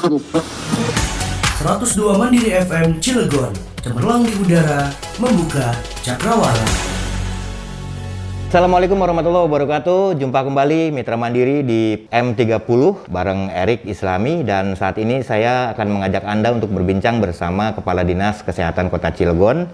102 Mandiri FM Cilegon, cemerlang di udara, membuka cakrawala. Assalamualaikum warahmatullahi wabarakatuh. Jumpa kembali Mitra Mandiri di M30 bareng Erik Islami, dan saat ini saya akan mengajak Anda untuk berbincang bersama Kepala Dinas Kesehatan Kota Cilegon,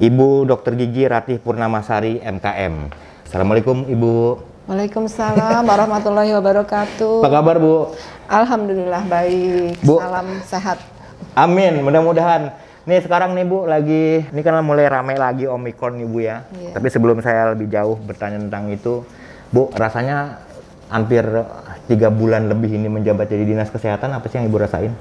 Ibu Dr. Gigi Ratih Purnamasari MKM. Assalamualaikum Ibu. Waalaikumsalam warahmatullahi wabarakatuh. Apa kabar Bu? Alhamdulillah baik. Bu. Salam sehat. Amin, mudah-mudahan. Nih sekarang nih Bu, ini kan mulai ramai lagi Omikron nih Bu ya. Iya. Tapi sebelum saya lebih jauh bertanya tentang itu, Bu, rasanya hampir 3 bulan lebih ini menjabat jadi Dinas Kesehatan, apa sih yang Ibu rasain?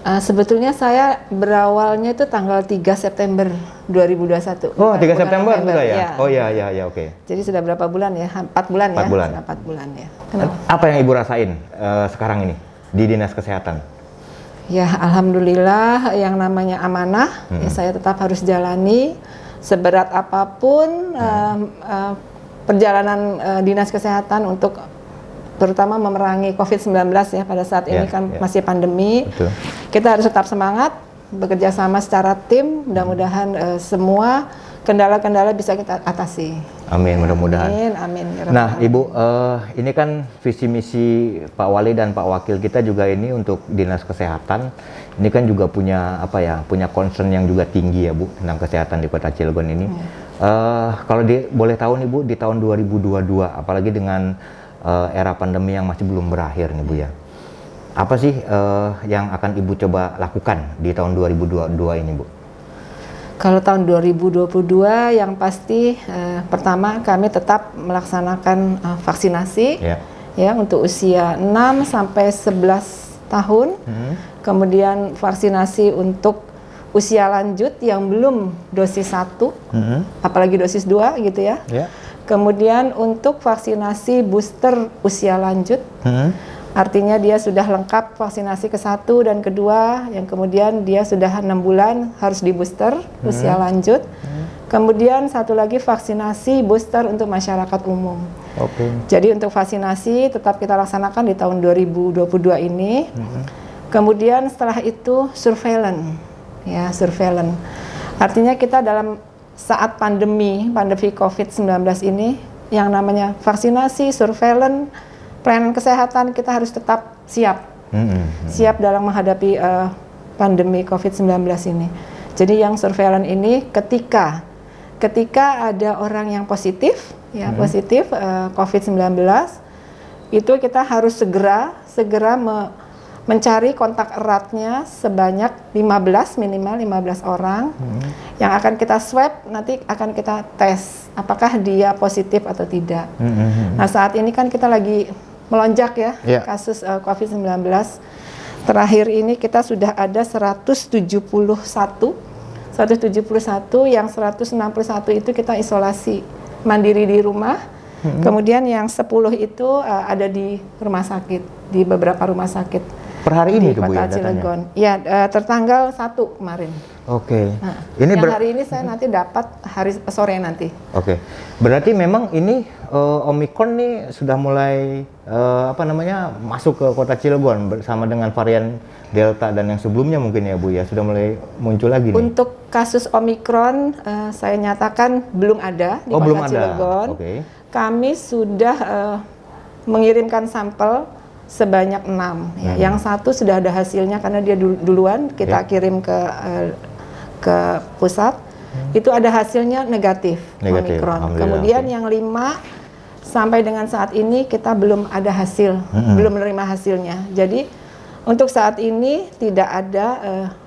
Sebetulnya saya berawalnya itu tanggal 3 September 2021. Oh, 3 bulan September November, juga ya? ya. Oh iya, oke. Jadi sudah berapa bulan ya? 4 bulan ya? 4 bulan. Sudah 4 bulan ya. Kenapa? Apa yang Ibu rasain sekarang ini di Dinas Kesehatan? Ya, alhamdulillah yang namanya amanah, ya saya tetap harus jalani seberat apapun perjalanan Dinas Kesehatan untuk terutama memerangi COVID-19 ya pada saat ini kan masih pandemi. Betul. Kita harus tetap semangat, bekerja sama secara tim, mudah-mudahan semua kendala-kendala bisa kita atasi. Amin, mudah-mudahan. Amin, amin. Ya Rabbal Nah, Alamin. Ibu, ini kan visi misi Pak Wali dan Pak Wakil kita juga ini untuk Dinas Kesehatan. Ini kan juga punya punya concern yang juga tinggi ya Bu tentang kesehatan di Kota Cilegon ini. Kalau boleh tahu nih Bu, di tahun 2022, apalagi dengan era pandemi yang masih belum berakhir nih Bu ya. Apa sih yang akan Ibu coba lakukan di tahun 2022 ini Bu? Kalau tahun 2022 yang pasti pertama kami tetap melaksanakan vaksinasi ya untuk usia 6 sampai 11 tahun. Kemudian vaksinasi untuk usia lanjut yang belum dosis 1, apalagi dosis 2 gitu ya. Kemudian untuk vaksinasi booster usia lanjut, artinya dia sudah lengkap vaksinasi ke-1 dan kedua, yang kemudian dia sudah 6 bulan harus di booster usia lanjut. Kemudian satu lagi vaksinasi booster untuk masyarakat umum. Jadi untuk vaksinasi tetap kita laksanakan di tahun 2022 ini. Kemudian setelah itu surveillance, ya surveillance. Artinya kita dalam saat pandemi COVID-19 ini, yang namanya vaksinasi, surveillance, pelayanan kesehatan kita harus tetap siap, siap dalam menghadapi pandemi COVID-19 ini. Jadi yang surveillance ini ketika ada orang yang positif, positif COVID-19, itu kita harus segera mencari kontak eratnya sebanyak 15 orang yang akan kita swab, nanti akan kita tes apakah dia positif atau tidak. Nah saat ini kan kita lagi melonjak ya kasus COVID-19. Terakhir ini kita sudah ada 171 yang 161 itu kita isolasi mandiri di rumah. Kemudian yang 10 itu ada di rumah sakit, di beberapa rumah sakit. Per hari ini di Kota Cilegon. Ya, tertanggal 1 kemarin. Nah, ini hari ini saya nanti dapat hari sore nanti. Berarti memang ini Omikron nih sudah mulai masuk ke Kota Cilegon bersama dengan varian Delta dan yang sebelumnya mungkin ya Bu ya, sudah mulai muncul lagi nih. Untuk kasus Omikron saya nyatakan belum ada di Kota Cilegon. Kami sudah mengirimkan sampel sebanyak 6 ya. Yang 1 sudah ada hasilnya karena dia duluan kita kirim ke pusat. Itu ada hasilnya negatif. Omikron. Kemudian yang 5 sampai dengan saat ini kita belum ada hasil, belum menerima hasilnya. Jadi untuk saat ini tidak ada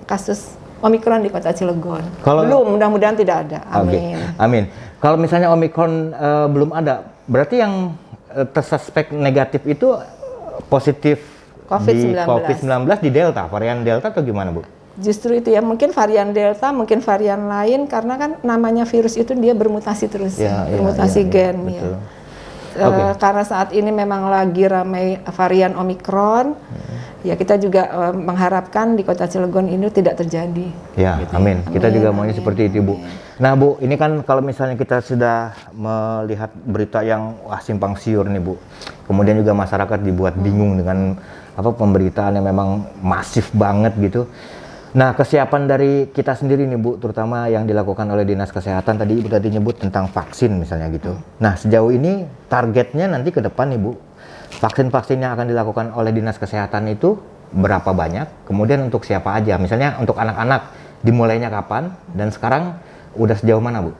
kasus Omikron di Kota Cilegon. Belum, mudah-mudahan tidak ada. Amin. Amin. Kalau misalnya Omikron belum ada, berarti yang tersuspek negatif itu positif COVID-19 di Delta, varian Delta atau gimana Bu? Justru itu ya, mungkin varian Delta, mungkin varian lain, karena kan namanya virus itu dia bermutasi terus, bermutasi gen. Karena saat ini memang lagi ramai varian Omikron, Ya kita juga mengharapkan di Kota Cilegon ini tidak terjadi. Ya, gitu. amin. Kita juga maunya Amin. seperti itu, Bu. Nah, Bu, ini kan kalau misalnya kita sudah melihat berita yang simpang siur nih, Bu. Kemudian juga masyarakat dibuat bingung dengan pemberitaan yang memang masif banget gitu. Nah, kesiapan dari kita sendiri nih, Bu, terutama yang dilakukan oleh Dinas Kesehatan tadi Ibu tadi nyebut tentang vaksin misalnya gitu. Nah, sejauh ini targetnya nanti ke depan nih, Bu. Vaksin-vaksin yang akan dilakukan oleh Dinas Kesehatan itu berapa banyak? Kemudian untuk siapa aja? Misalnya untuk anak-anak dimulainya kapan? Dan sekarang udah sejauh mana, Bu?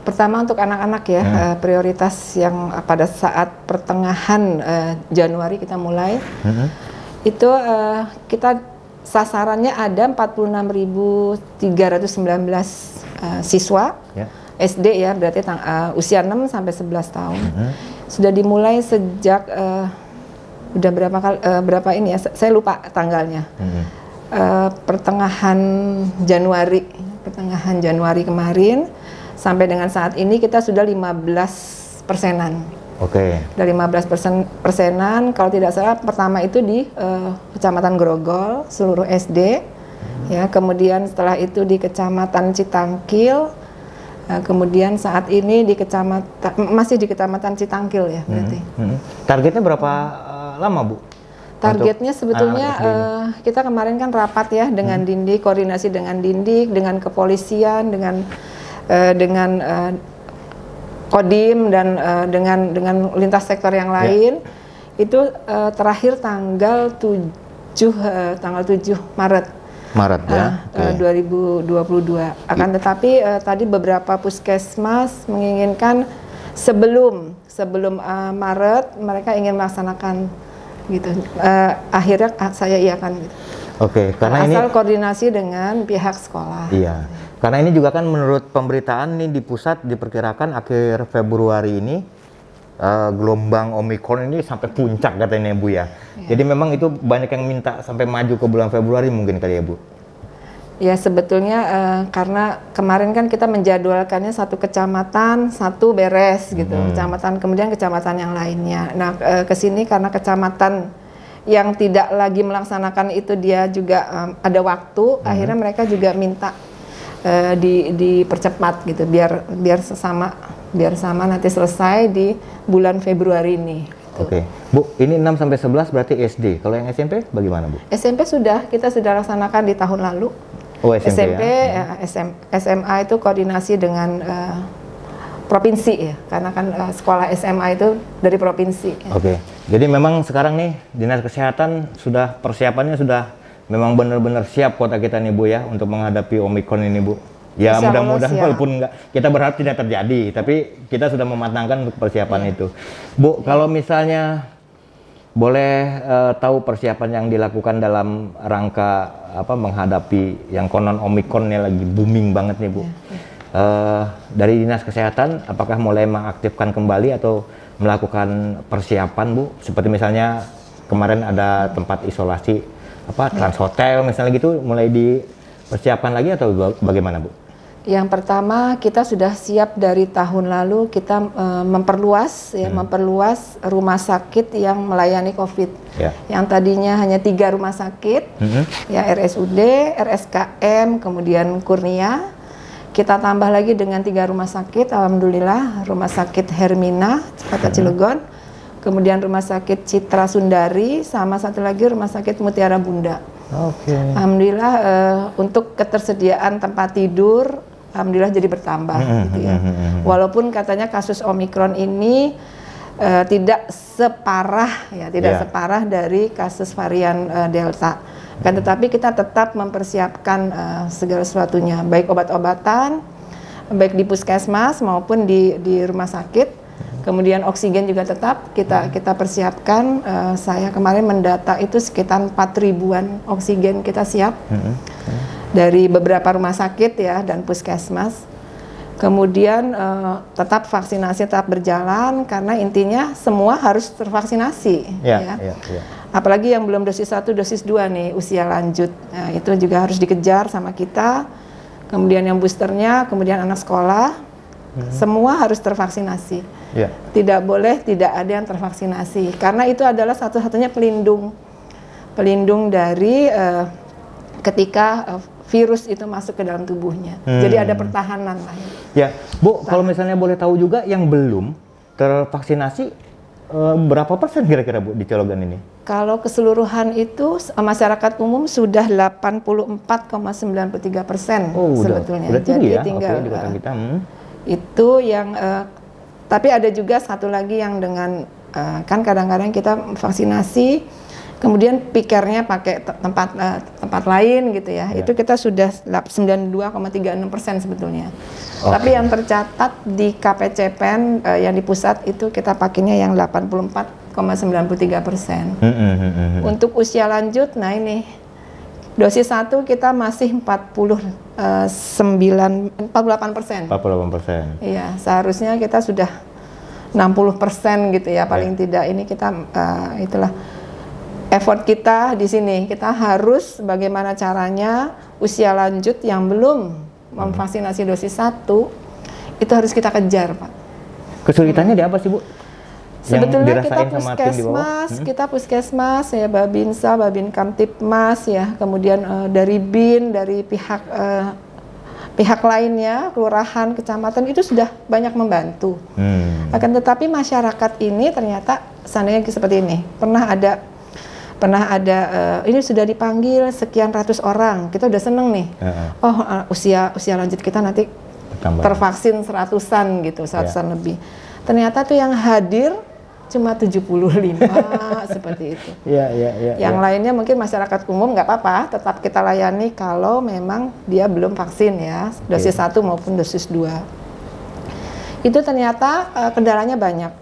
Pertama untuk anak-anak ya, prioritas yang pada saat pertengahan Januari kita mulai, itu kita sasarannya ada 46.319 siswa SD ya, berarti usia 6 sampai 11 tahun. Sudah dimulai sejak udah berapa ini ya? Saya lupa tanggalnya. Pertengahan Januari kemarin sampai dengan saat ini kita sudah 15%-an. Oke. Dari 15%-an, kalau tidak salah pertama itu di Kecamatan Grogol seluruh SD, ya. Kemudian setelah itu di Kecamatan Citangkil, kemudian saat ini di masih di Kecamatan Citangkil ya berarti. Targetnya berapa lama, Bu? Targetnya sebetulnya kita kemarin kan rapat ya dengan Dindik, koordinasi dengan Dindik, dengan kepolisian, dengan Kodim dan dengan lintas sektor yang lain. Itu terakhir tanggal 7 Maret. Ya. 2022. Akan tetapi tadi beberapa puskesmas menginginkan sebelum Maret mereka ingin melaksanakan gitu. Akhirnya saya iakan gitu. Oke, karena asal koordinasi dengan pihak sekolah. Iya. Karena ini juga kan menurut pemberitaan nih di pusat diperkirakan akhir Februari ini gelombang Omikron ini sampai puncak katanya Bu ya. Jadi memang itu banyak yang minta sampai maju ke bulan Februari mungkin kali ya Bu? Ya sebetulnya karena kemarin kan kita menjadwalkannya satu kecamatan, satu beres gitu. Kecamatan kemudian kecamatan yang lainnya. Nah kesini karena kecamatan yang tidak lagi melaksanakan itu dia juga ada waktu, akhirnya mereka juga minta dipercepat gitu biar sama nanti selesai di bulan Februari ini. Gitu. Oke, Bu, ini 6 sampai 11 berarti SD. Kalau yang SMP bagaimana, Bu? SMP kita sudah laksanakan di tahun lalu. Oh, SMP ya? SMA itu koordinasi dengan provinsi ya, karena kan sekolah SMA itu dari provinsi. Oke, jadi memang sekarang nih Dinas Kesehatan sudah persiapannya sudah memang benar-benar siap kota kita nih Bu ya untuk menghadapi Omikron ini Bu. Ya mudah-mudahan walaupun kita berharap tidak terjadi, tapi kita sudah mematangkan untuk persiapan itu. Bu, kalau misalnya boleh tahu persiapan yang dilakukan dalam rangka menghadapi yang konon Omikronnya lagi booming banget nih Bu. Dari Dinas Kesehatan apakah mulai mengaktifkan kembali atau melakukan persiapan Bu? Seperti misalnya kemarin ada tempat isolasi Trans Hotel misalnya gitu, mulai dipersiapkan lagi atau bagaimana Bu? Yang pertama kita sudah siap dari tahun lalu, kita memperluas rumah sakit yang melayani COVID. Yang tadinya hanya 3 rumah sakit, ya RSUD, RSKM, kemudian Kurnia. Kita tambah lagi dengan 3 rumah sakit, alhamdulillah, Rumah Sakit Hermina, Kota Cilegon, kemudian Rumah Sakit Citra Sundari, sama satu lagi Rumah Sakit Mutiara Bunda. Alhamdulillah untuk ketersediaan tempat tidur, alhamdulillah jadi bertambah gitu ya. Walaupun katanya kasus Omikron ini tidak separah separah dari kasus varian Delta. Kan tetapi kita tetap mempersiapkan segala sesuatunya, baik obat-obatan, baik di puskesmas maupun di rumah sakit. Kemudian oksigen juga tetap kita persiapkan. Saya kemarin mendata itu sekitar 4.000-an oksigen kita siap dari beberapa rumah sakit ya dan puskesmas. Kemudian tetap vaksinasi tetap berjalan karena intinya semua harus tervaksinasi. Apalagi yang belum dosis 1, dosis 2 nih usia lanjut. Nah, itu juga harus dikejar sama kita. Kemudian yang boosternya, kemudian anak sekolah, semua harus tervaksinasi. Tidak boleh tidak ada yang tervaksinasi karena itu adalah satu-satunya pelindung pelindung dari ketika virus itu masuk ke dalam tubuhnya. Jadi ada pertahanan lah. Ya, Bu, kalau misalnya boleh tahu juga yang belum tervaksinasi berapa persen kira-kira Bu di Cilegon ini? Kalau keseluruhan itu masyarakat umum sudah 84,93% sebetulnya. Udah tinggi jadi ya? tinggal Oke, di kota kita. Itu yang tapi ada juga satu lagi yang dengan kan kadang-kadang kita vaksinasi kemudian pikernya pakai tempat lain gitu ya. Itu kita sudah 92,36% sebetulnya. Tapi yang tercatat di KPCPEN yang di pusat itu kita pakainya yang 84,93%. Untuk usia lanjut, nah ini dosis 1 kita masih 48%. Iya, seharusnya kita sudah 60% gitu ya paling tidak. Ini kita itulah effort kita di sini. Kita harus bagaimana caranya usia lanjut yang belum memvaksinasi dosis 1 itu harus kita kejar, Pak. Kesulitannya di apa sih, Bu? Sebetulnya kita puskesmas ya, Babinsa, Babin Kamtipmas ya, kemudian dari BIN, dari pihak lainnya, kelurahan, kecamatan itu sudah banyak membantu. Akan tetapi masyarakat ini ternyata seandainya seperti ini, pernah ada ini sudah dipanggil sekian ratus orang, kita udah seneng nih. Usia lanjut kita nanti tervaksin 100-an gitu, 100-an lebih. Ternyata tuh yang hadir cuma 75 seperti itu. Yang lainnya mungkin masyarakat umum nggak apa-apa, tetap kita layani kalau memang dia belum vaksin ya, dosis 1 maupun dosis 2. Itu ternyata kendalanya banyak.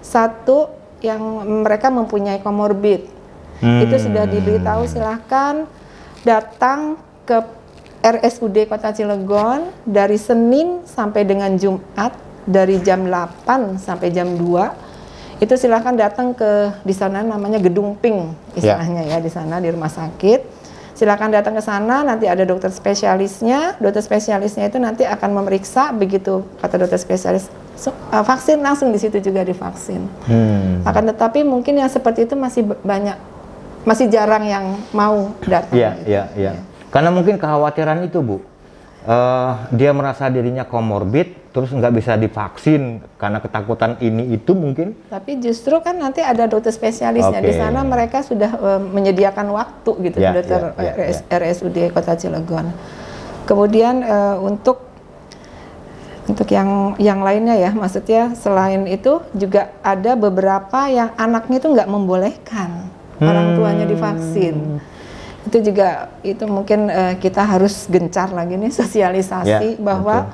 Satu, yang mereka mempunyai komorbid. Itu sudah diberitahu silahkan datang ke RSUD Kota Cilegon dari Senin sampai dengan Jumat dari jam 8 sampai jam 2. Itu silahkan datang ke di sana namanya Gedung Pink istilahnya ya, di sana di rumah sakit. Silakan datang ke sana, nanti ada dokter spesialisnya. Dokter spesialisnya itu nanti akan memeriksa, begitu kata dokter spesialis vaksin langsung di situ juga divaksin. Akan tetapi mungkin yang seperti itu masih jarang yang mau datang. Iya. Karena mungkin kekhawatiran itu, Bu. Dia merasa dirinya komorbid, terus nggak bisa divaksin karena ketakutan ini itu mungkin. Tapi justru kan nanti ada dokter spesialisnya di sana, mereka sudah menyediakan waktu gitu, dokter RSUD Kota Cilegon. Kemudian untuk yang lainnya ya, maksudnya selain itu juga ada beberapa yang anaknya itu nggak membolehkan orang tuanya divaksin. Itu juga, itu mungkin kita harus gencar lagi nih sosialisasi bahwa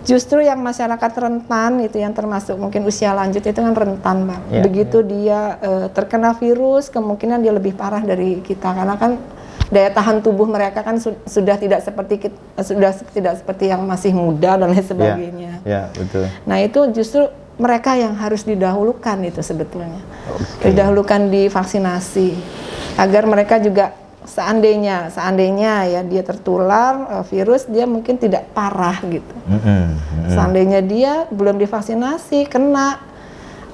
justru yang masyarakat rentan itu yang termasuk mungkin usia lanjut itu kan rentan, Bang. Begitu dia terkena virus, kemungkinan dia lebih parah dari kita karena kan daya tahan tubuh mereka kan sudah tidak seperti yang masih muda dan lain sebagainya. Betul. Nah, itu justru mereka yang harus didahulukan itu sebetulnya. Didahulukan divaksinasi agar mereka juga seandainya ya dia tertular virus, dia mungkin tidak parah gitu. Seandainya dia belum divaksinasi kena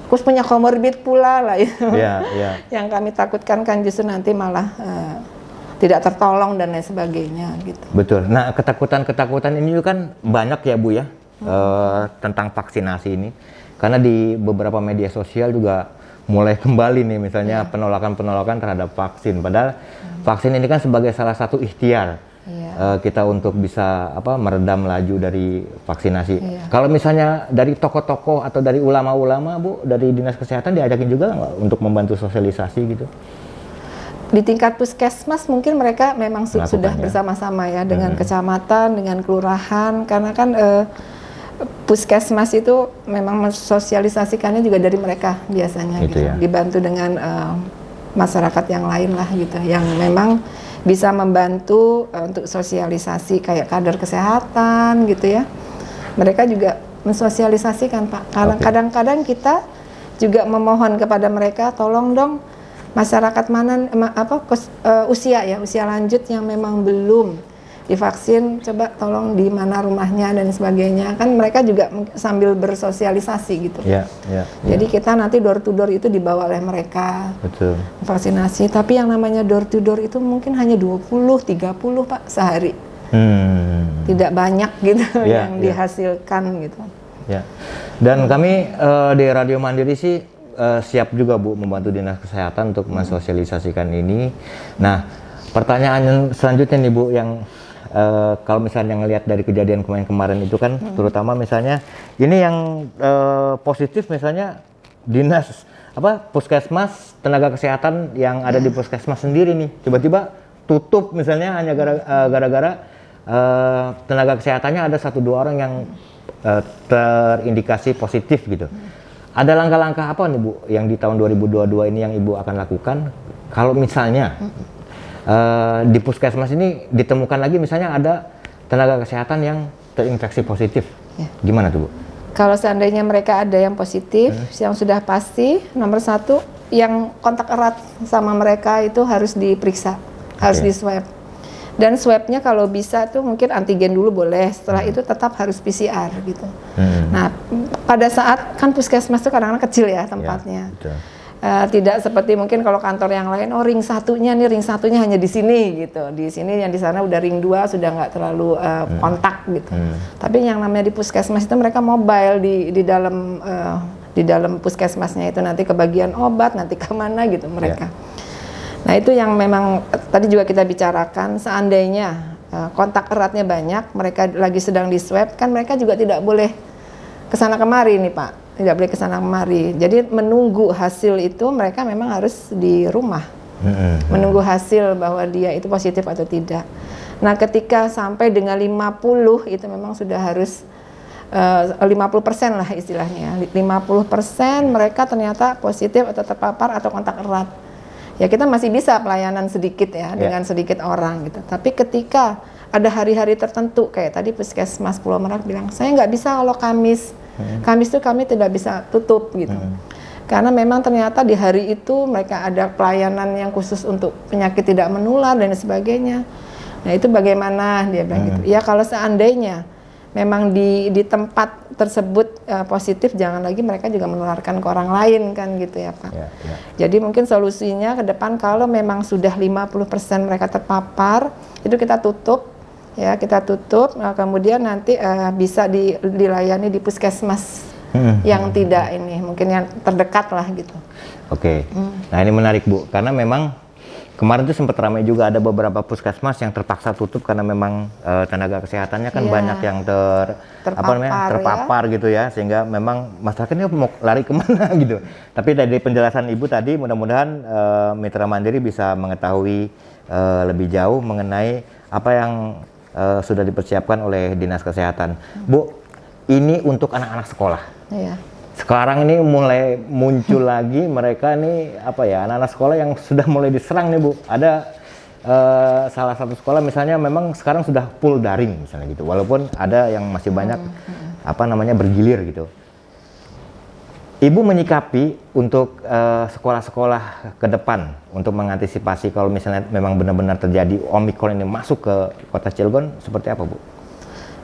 terus punya komorbid pula lah itu. Yang kami takutkan kan justru nanti malah tidak tertolong dan lain sebagainya gitu. Betul. Nah, ketakutan ini kan banyak ya, Bu ya, tentang vaksinasi ini. Karena di beberapa media sosial juga mulai kembali nih misalnya penolakan terhadap vaksin. Padahal vaksin ini kan sebagai salah satu ikhtiar kita untuk bisa meredam laju dari vaksinasi. Kalau misalnya dari tokoh-tokoh atau dari ulama-ulama, Bu, dari Dinas Kesehatan diajakin juga nggak untuk membantu sosialisasi gitu? Di tingkat puskesmas mungkin mereka memang sudah bersama-sama ya dengan kecamatan, dengan kelurahan, karena kan puskesmas itu memang mensosialisasikannya juga dari mereka biasanya gitu. Dibantu dengan masyarakat yang lain lah gitu, yang memang bisa membantu untuk sosialisasi kayak kader kesehatan gitu ya. Mereka juga mensosialisasikan, Pak. Kadang-kadang kita juga memohon kepada mereka, tolong dong masyarakat mana usia lanjut yang memang belum divaksin, coba tolong di mana rumahnya dan sebagainya. Kan mereka juga sambil bersosialisasi gitu. Jadi kita nanti door to door itu dibawa oleh mereka. Betul. Vaksinasi, tapi yang namanya door to door itu mungkin hanya 20-30 Pak sehari. Tidak banyak gitu yang dihasilkan gitu. Ya. Dan kami di Radio Mandiri sih siap juga Bu membantu Dinas Kesehatan untuk mensosialisasikan ini. Nah, pertanyaan selanjutnya nih Bu, yang kalau misalnya ngelihat dari kejadian kemarin itu kan, terutama misalnya ini yang positif misalnya dinas puskesmas, tenaga kesehatan yang ada di puskesmas sendiri nih tiba-tiba tutup misalnya hanya gara-gara tenaga kesehatannya ada 1-2 orang yang terindikasi positif gitu. Ada langkah-langkah apa nih Bu yang di tahun 2022 ini yang Ibu akan lakukan kalau misalnya di puskesmas ini ditemukan lagi misalnya ada tenaga kesehatan yang terinfeksi positif, gimana tuh Bu? Kalau seandainya mereka ada yang positif, yang sudah pasti nomor 1 yang kontak erat sama mereka itu harus diperiksa, harus di swab. Dan swabnya kalau bisa tuh mungkin antigen dulu boleh, setelah itu tetap harus PCR gitu. Nah pada saat kan puskesmas tuh kadang-kadang kecil ya tempatnya. Tidak seperti mungkin kalau kantor yang lain, ring satunya hanya di sini gitu, di sini yang di sana udah ring 2 sudah nggak terlalu kontak gitu. Tapi yang namanya di puskesmas itu mereka mobile di dalam puskesmasnya itu nanti ke bagian obat, nanti kemana gitu mereka. Nah itu yang memang tadi juga kita bicarakan, seandainya kontak eratnya banyak, mereka lagi sedang di swab, kan mereka juga tidak boleh kesana kemari nih Pak. Tidak boleh kesana kemari. Jadi menunggu hasil itu mereka memang harus di rumah. Menunggu hasil bahwa dia itu positif atau tidak. Nah ketika sampai dengan 50 itu memang sudah harus 50% lah istilahnya. 50% mereka ternyata positif atau terpapar atau kontak erat. Ya kita masih bisa pelayanan sedikit ya dengan sedikit orang gitu. Tapi ketika ada hari-hari tertentu kayak tadi puskesmas Pulau Merak bilang, saya nggak bisa kalau Kamis. Kamis itu kami tidak bisa tutup gitu. Karena memang ternyata di hari itu mereka ada pelayanan yang khusus untuk penyakit tidak menular dan sebagainya. Nah itu bagaimana dia bilang gitu. Ya kalau seandainya memang di tempat tersebut positif, jangan lagi mereka juga menularkan ke orang lain kan gitu ya Pak. Jadi mungkin solusinya ke depan kalau memang sudah 50% mereka terpapar, itu kita tutup. Ya kita tutup, kemudian nanti bisa dilayani di puskesmas yang tidak ini, mungkin yang terdekat lah gitu. Oke. Nah ini menarik Bu, karena memang kemarin tuh sempat ramai juga ada beberapa puskesmas yang terpaksa tutup karena memang tenaga kesehatannya kan banyak yang terpapar gitu ya, sehingga memang masyarakatnya mau lari kemana gitu. Tapi dari penjelasan Ibu tadi, mudah-mudahan Mitra Mandiri bisa mengetahui lebih jauh mengenai apa yang sudah dipersiapkan oleh Dinas Kesehatan. Bu, ini untuk anak-anak sekolah. Sekarang ini mulai muncul lagi mereka nih anak-anak sekolah yang sudah mulai diserang nih Bu. Ada salah satu sekolah misalnya memang sekarang sudah full daring misalnya gitu. Walaupun ada yang masih banyak bergilir gitu. Ibu menyikapi untuk sekolah-sekolah ke depan untuk mengantisipasi kalau misalnya memang benar-benar terjadi Omikron ini masuk ke Kota Cilegon seperti apa Bu?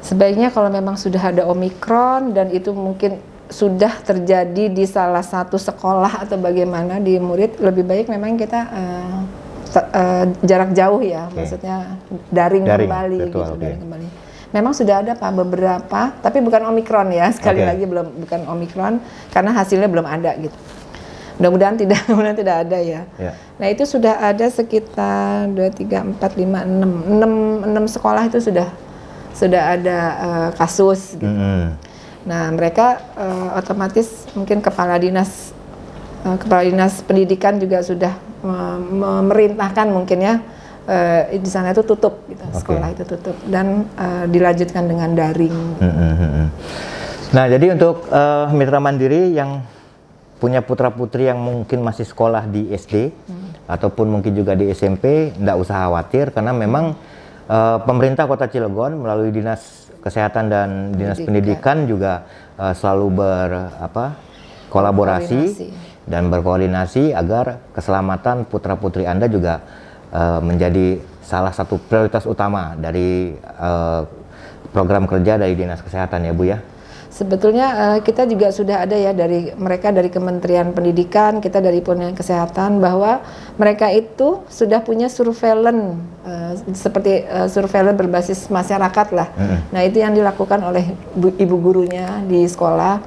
Sebaiknya kalau memang sudah ada Omikron dan itu mungkin sudah terjadi di salah satu sekolah atau bagaimana di murid, lebih baik memang kita jarak jauh ya, maksudnya daring kembali gitu, daring kembali. Memang sudah ada Pak beberapa, tapi bukan Omikron ya, sekali lagi bukan Omikron karena hasilnya belum ada gitu. Mudah-mudahan tidak ada ya. Nah itu sudah ada sekitar 2, 3, 4, 5, 6 sekolah itu sudah ada kasus gitu. Nah mereka otomatis mungkin kepala dinas pendidikan juga sudah memerintahkan mungkin ya. Di sana itu tutup gitu, sekolah itu tutup dan dilanjutkan dengan daring. Nah jadi untuk Mitra Mandiri yang punya putra-putri yang mungkin masih sekolah di SD ataupun mungkin juga di SMP, nggak usah khawatir karena memang pemerintah Kota Cilegon melalui Dinas Kesehatan dan Dinas Pendidikan juga selalu kolaborasi dan berkoordinasi agar keselamatan putra-putri Anda juga menjadi salah satu prioritas utama dari program kerja dari Dinas Kesehatan ya Bu ya? Sebetulnya kita juga sudah ada ya dari mereka dari Kementerian Pendidikan, kita dari Kementerian Kesehatan bahwa mereka itu sudah punya surveillance seperti surveillance berbasis masyarakat lah. Nah itu yang dilakukan oleh ibu gurunya di sekolah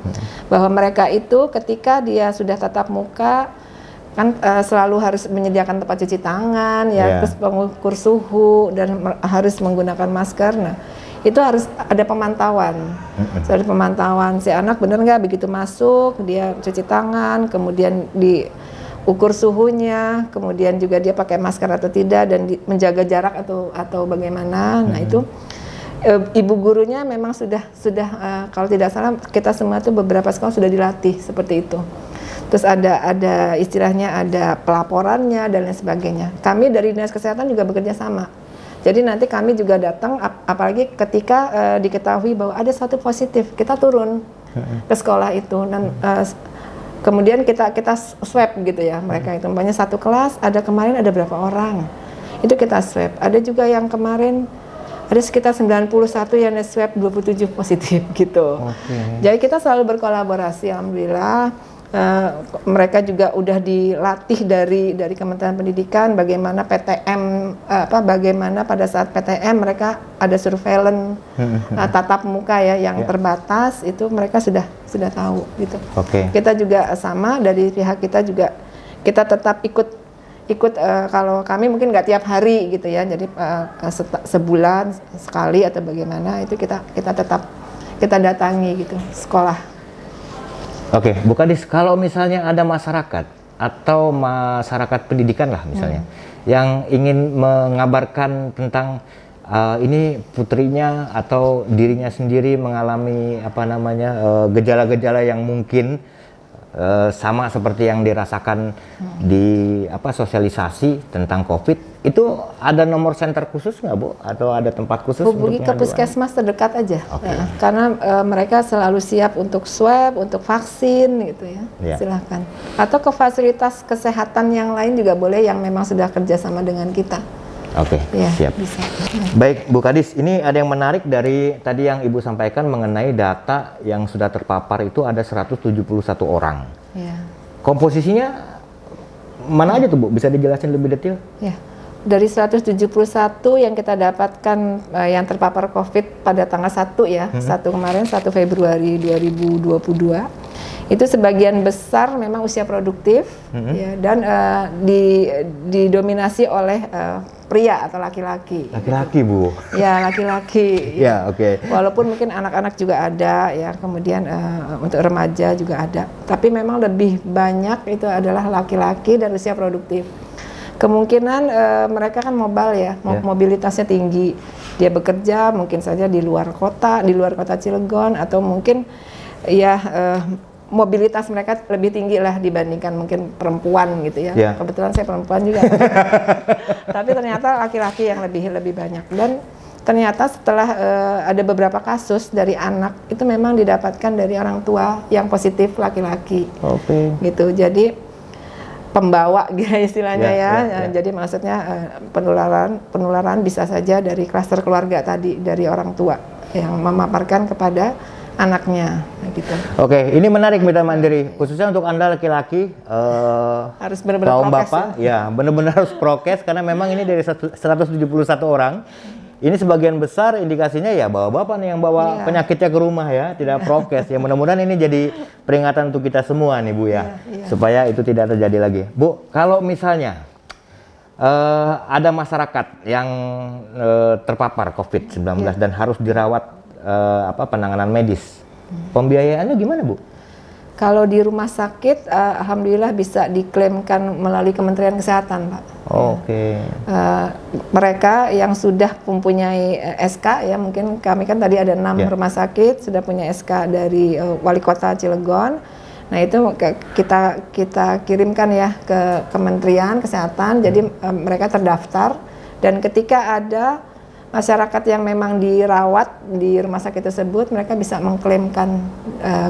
bahwa mereka itu ketika dia sudah tatap muka kan selalu harus menyediakan tempat cuci tangan ya, terus pengukur suhu dan harus menggunakan masker. Nah itu harus ada pemantauan, ada pemantauan si anak benar nggak begitu masuk dia cuci tangan, kemudian diukur suhunya, kemudian juga dia pakai masker atau tidak dan menjaga jarak atau bagaimana. Nah itu ibu gurunya memang sudah kalau tidak salah kita semua tuh beberapa sekolah sudah dilatih seperti itu. Terus ada istilahnya ada pelaporannya dan lain sebagainya. Kami dari Dinas Kesehatan juga bekerja sama. Jadi nanti kami juga datang, apalagi ketika diketahui bahwa ada satu positif, kita turun ke sekolah itu dan kemudian kita swab gitu ya mereka itu. Umpamanya satu kelas kemarin ada berapa orang, itu kita swab. Ada juga yang kemarin ada sekitar 91 yang swab 27 positif gitu. Jadi kita selalu berkolaborasi, alhamdulillah. Mereka juga udah dilatih dari Kementerian Pendidikan bagaimana PTM bagaimana pada saat PTM mereka ada surveillance tatap muka ya yang terbatas itu mereka sudah tahu gitu. Kita juga sama dari pihak kita juga kita tetap ikut kalau kami mungkin nggak tiap hari gitu ya jadi sebulan sekali atau bagaimana itu kita tetap kita datangi gitu sekolah. Oke, Bu Kadis, kalau misalnya ada masyarakat atau masyarakat pendidikan lah misalnya yang ingin mengabarkan tentang ini putrinya atau dirinya sendiri mengalami gejala-gejala yang mungkin sama seperti yang dirasakan di sosialisasi tentang COVID, itu ada nomor center khusus nggak Bu? Atau ada tempat khusus? Hubungi ke puskesmas terdekat aja, karena mereka selalu siap untuk swab, untuk vaksin gitu ya. Silahkan. Atau ke fasilitas kesehatan yang lain juga boleh yang memang sudah kerjasama dengan kita. Siap. Bisa. Baik Bu Kadis, ini ada yang menarik dari tadi yang Ibu sampaikan mengenai data yang sudah terpapar itu ada 171 orang. Komposisinya mana aja tuh Bu? Bisa dijelasin lebih detail? Dari 171 yang kita dapatkan yang terpapar COVID pada tanggal 1 ya, 1 kemarin 1 Februari 2022. Itu sebagian besar memang usia produktif ya, dan didominasi oleh pria atau laki-laki. Laki-laki Bu? Ya laki-laki. Walaupun mungkin anak-anak juga ada ya, kemudian untuk remaja juga ada. Tapi memang lebih banyak itu adalah laki-laki dan usia produktif. Kemungkinan mereka kan mobile ya, mobilitasnya tinggi. Dia bekerja mungkin saja di luar kota Cilegon atau mungkin ya mobilitas mereka lebih tinggi lah dibandingkan mungkin perempuan gitu ya. Kebetulan saya perempuan juga. Tapi ternyata laki-laki yang lebih banyak. Dan ternyata setelah ada beberapa kasus dari anak itu memang didapatkan dari orang tua yang positif laki-laki. Gitu. Jadi pembawa istilahnya Jadi maksudnya penularan bisa saja dari klaster keluarga tadi dari orang tua yang memaparkan kepada anaknya gitu. Ini menarik Mitra Mandiri, khususnya untuk Anda laki-laki harus benar-benar kaum bapak benar-benar harus prokes karena memang ini dari 171 orang. Ini sebagian besar indikasinya ya bahwa bapak nih yang bawa penyakitnya ke rumah ya, tidak prokes. Ya mudah-mudahan ini jadi peringatan untuk kita semua nih Bu ya, supaya itu tidak terjadi lagi. Bu, kalau misalnya ada masyarakat yang terpapar COVID-19 dan harus dirawat penanganan medis, pembiayaannya gimana Bu? Kalau di rumah sakit, alhamdulillah bisa diklaimkan melalui Kementerian Kesehatan, Pak. Mereka yang sudah mempunyai SK ya, mungkin kami kan tadi ada 6 rumah sakit sudah punya SK dari Wali Kota Cilegon. Nah itu kita kirimkan ya ke Kementerian Kesehatan. Jadi mereka terdaftar dan ketika ada masyarakat yang memang dirawat di rumah sakit tersebut, mereka bisa mengklaimkan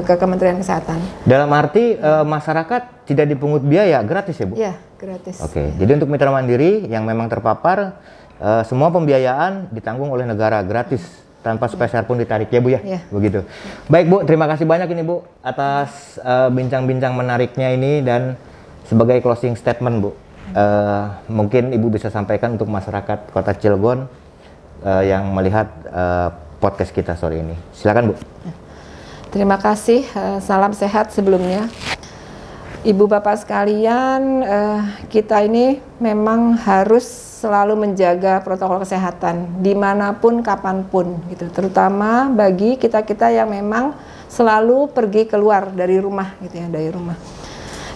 ke Kementerian Kesehatan. Dalam arti masyarakat tidak dipungut biaya, gratis ya Bu? Iya, gratis. Oke, jadi untuk mitra mandiri yang memang terpapar, semua pembiayaan ditanggung oleh negara gratis, tanpa sepeser pun ditarik ya Bu ya? Iya. Begitu. Baik Bu, terima kasih banyak ini Bu atas bincang-bincang menariknya ini, dan sebagai closing statement Bu, mungkin Ibu bisa sampaikan untuk masyarakat Kota Cilegon yang melihat podcast kita sore ini. Silakan Bu. Terima kasih, salam sehat sebelumnya. Ibu Bapak sekalian, kita ini memang harus selalu menjaga protokol kesehatan dimanapun, kapanpun, gitu. Terutama bagi kita-kita yang memang selalu pergi keluar dari rumah, gitu ya, dari rumah.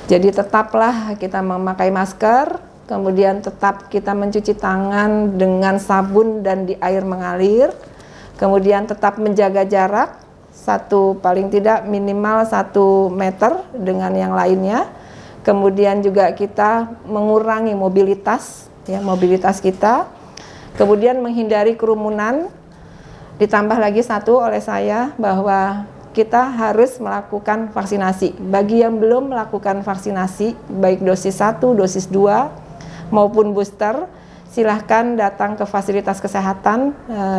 Jadi tetaplah kita memakai masker, kemudian tetap kita mencuci tangan dengan sabun dan di air mengalir, kemudian tetap menjaga jarak, paling tidak minimal 1 meter dengan yang lainnya. Kemudian juga kita mengurangi mobilitas, ya, mobilitas kita. Kemudian menghindari kerumunan. Ditambah lagi satu oleh saya bahwa kita harus melakukan vaksinasi. Bagi yang belum melakukan vaksinasi, baik dosis 1, dosis 2, maupun booster, silahkan datang ke fasilitas kesehatan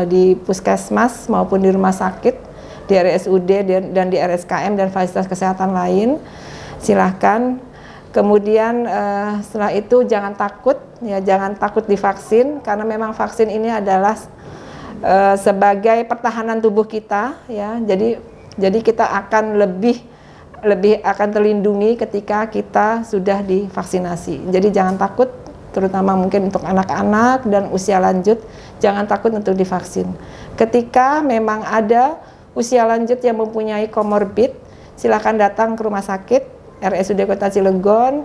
di puskesmas maupun di rumah sakit, di RSUD dan di RSKM dan fasilitas kesehatan lain. Silahkan. Kemudian setelah itu jangan takut, ya, jangan takut divaksin, karena memang vaksin ini adalah sebagai pertahanan tubuh kita, ya. Jadi kita akan lebih akan terlindungi ketika kita sudah divaksinasi. Jadi jangan takut, terutama mungkin untuk anak-anak dan usia lanjut, jangan takut untuk divaksin. Ketika memang ada usia lanjut yang mempunyai komorbid, silakan datang ke rumah sakit RSUD Kota Cilegon,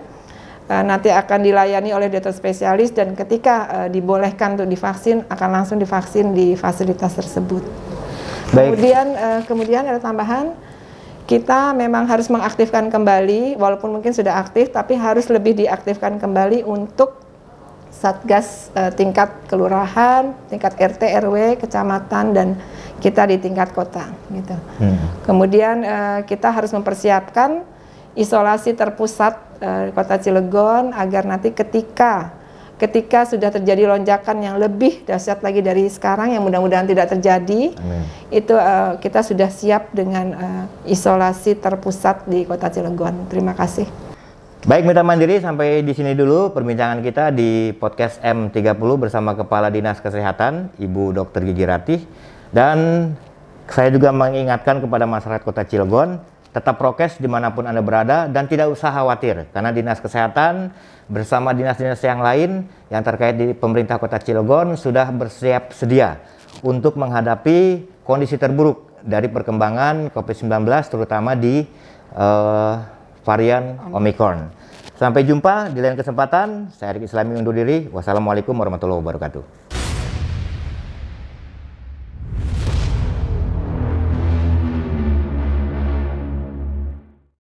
nanti akan dilayani oleh dokter spesialis, dan ketika dibolehkan untuk divaksin, akan langsung divaksin di fasilitas tersebut. Baik. Kemudian ada tambahan, kita memang harus mengaktifkan kembali, walaupun mungkin sudah aktif, tapi harus lebih diaktifkan kembali untuk Satgas tingkat kelurahan, tingkat RT, RW, kecamatan, dan kita di tingkat kota, gitu. Kemudian kita harus mempersiapkan isolasi terpusat Kota Cilegon, agar nanti ketika sudah terjadi lonjakan yang lebih dahsyat lagi dari sekarang, yang mudah-mudahan tidak terjadi. Amin. Itu kita sudah siap dengan isolasi terpusat di Kota Cilegon. Terima kasih. Baik mitra mandiri, sampai di sini dulu perbincangan kita di podcast M30 bersama Kepala Dinas Kesehatan Ibu Dr. Gigi Ratih. Dan saya juga mengingatkan kepada masyarakat Kota Cilegon, tetap prokes dimanapun Anda berada dan tidak usah khawatir, karena Dinas Kesehatan bersama dinas-dinas yang lain yang terkait di pemerintah Kota Cilegon sudah bersiap sedia untuk menghadapi kondisi terburuk dari perkembangan COVID-19, terutama di varian Omicron. Sampai jumpa di lain kesempatan. Saya Erik Islami undur diri. Wassalamualaikum warahmatullahi wabarakatuh.